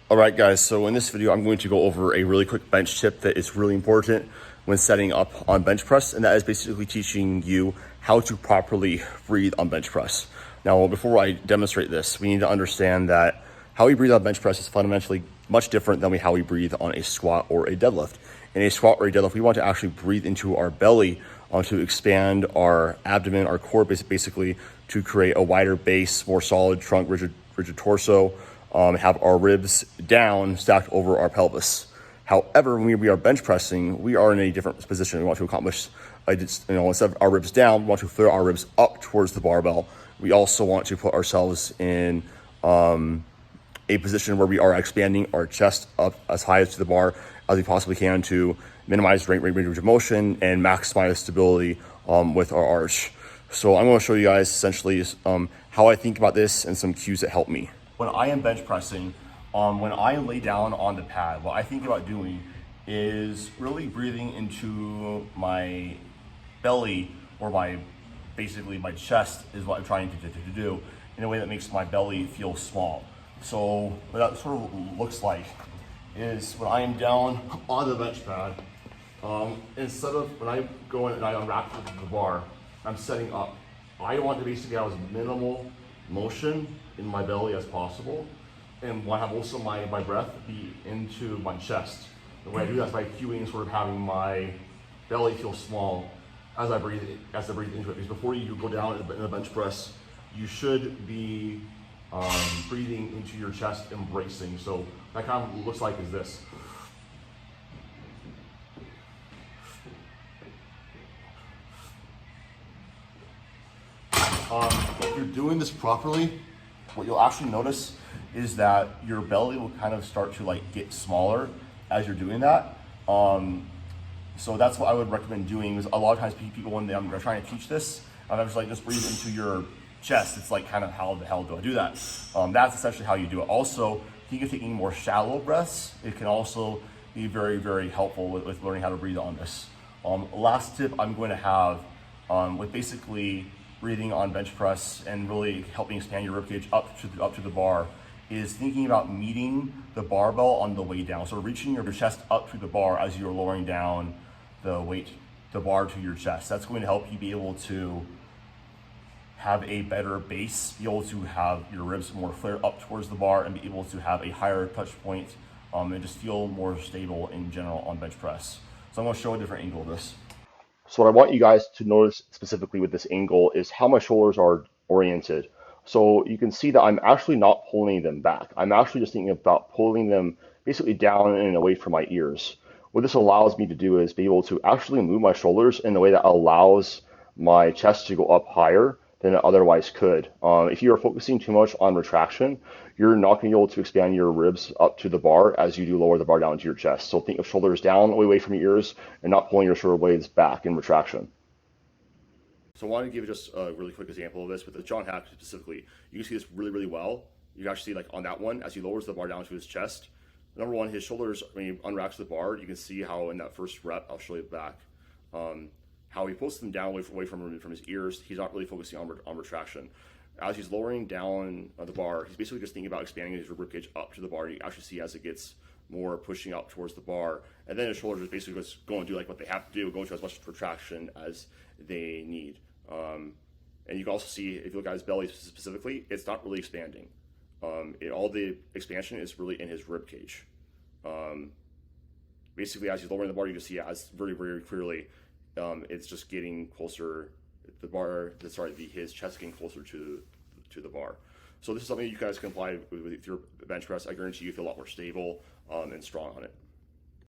All right, guys, so in this video, I'm going to go over a really quick bench tip that is really important when setting up on bench press, and that is basically teaching you how to properly breathe on bench press. Now, before I demonstrate this, we need to understand that how we breathe on bench press is fundamentally much different than how we breathe on a squat or a deadlift. In a squat or a deadlift, we want to actually breathe into our belly to expand our abdomen, our core, basically to create a wider base, more solid trunk, rigid torso, have our ribs down, stacked over our pelvis. However, when we are bench pressing, we are in a different position. We want to accomplish, instead of our ribs down, we want to flare our ribs up towards the barbell. We also want to put ourselves in a position where we are expanding our chest up as high as to the bar as we possibly can to minimize range of motion and maximize stability with our arch. So I'm going to show you guys essentially how I think about this and some cues that help me. When I am bench pressing, when I lay down on the pad, what I think about doing is really breathing into my belly, or basically my chest is what I'm trying to do in a way that makes my belly feel small. So what that sort of looks like is when I am down on the bench pad, instead of when I go in and I unwrap the bar, I'm setting up. I want to basically have as minimal motion in my belly as possible, and want to have also my breath be into my chest. The way I do that is by cueing, sort of having my belly feel small as I breathe into it. Because before you go down in the bench press, you should be breathing into your chest and bracing. So that kind of looks like is this. If you're doing this properly, what you'll actually notice is that your belly will kind of start to get smaller as you're doing that. So that's what I would recommend doing, because a lot of times people, when they're trying to teach this, I'm just breathe into your chest. It's like, kind of, how the hell do I do that? That's essentially how you do it. Also, if you can taking more shallow breaths, it can also be very, very helpful with learning how to breathe on this. Last tip I'm going to have with basically breathing on bench press and really helping expand your ribcage up to the bar is thinking about meeting the barbell on the way down. So reaching your chest up to the bar as you're lowering down the bar to your chest. That's going to help you be able to have a better base, be able to have your ribs more flare up towards the bar, and be able to have a higher touch point and just feel more stable in general on bench press. So I'm going to show a different angle of this. So what I want you guys to notice specifically with this angle is how my shoulders are oriented. So you can see that I'm actually not pulling them back. I'm actually just thinking about pulling them basically down and away from my ears. What this allows me to do is be able to actually move my shoulders in a way that allows my chest to go up higher than it otherwise could. If you are focusing too much on retraction, you're not going to be able to expand your ribs up to the bar as you do lower the bar down to your chest. So think of shoulders down, away from your ears, and not pulling your shoulder blades back in retraction. So I want to give just a really quick example of this with the John Hack specifically. You can see this really, really well. You can actually see on that one, as he lowers the bar down to his chest, number one, his shoulders, when he unwraps the bar, you can see how in that first rep, I'll show you back, how he pulls them down away from his ears. He's not really focusing on retraction. As he's lowering down the bar, he's basically just thinking about expanding his ribcage up to the bar. You actually see as it gets more pushing up towards the bar, and then his shoulders basically just go and do what they have to do, go to as much retraction as they need. And you can also see, if you look at his belly specifically, it's not really expanding. All the expansion is really in his ribcage. Basically, as he's lowering the bar, you can see as very, very clearly, it's just getting closer. His chest getting closer to the bar. So this is something you guys can apply with your bench press. I guarantee you feel a lot more stable and strong on it.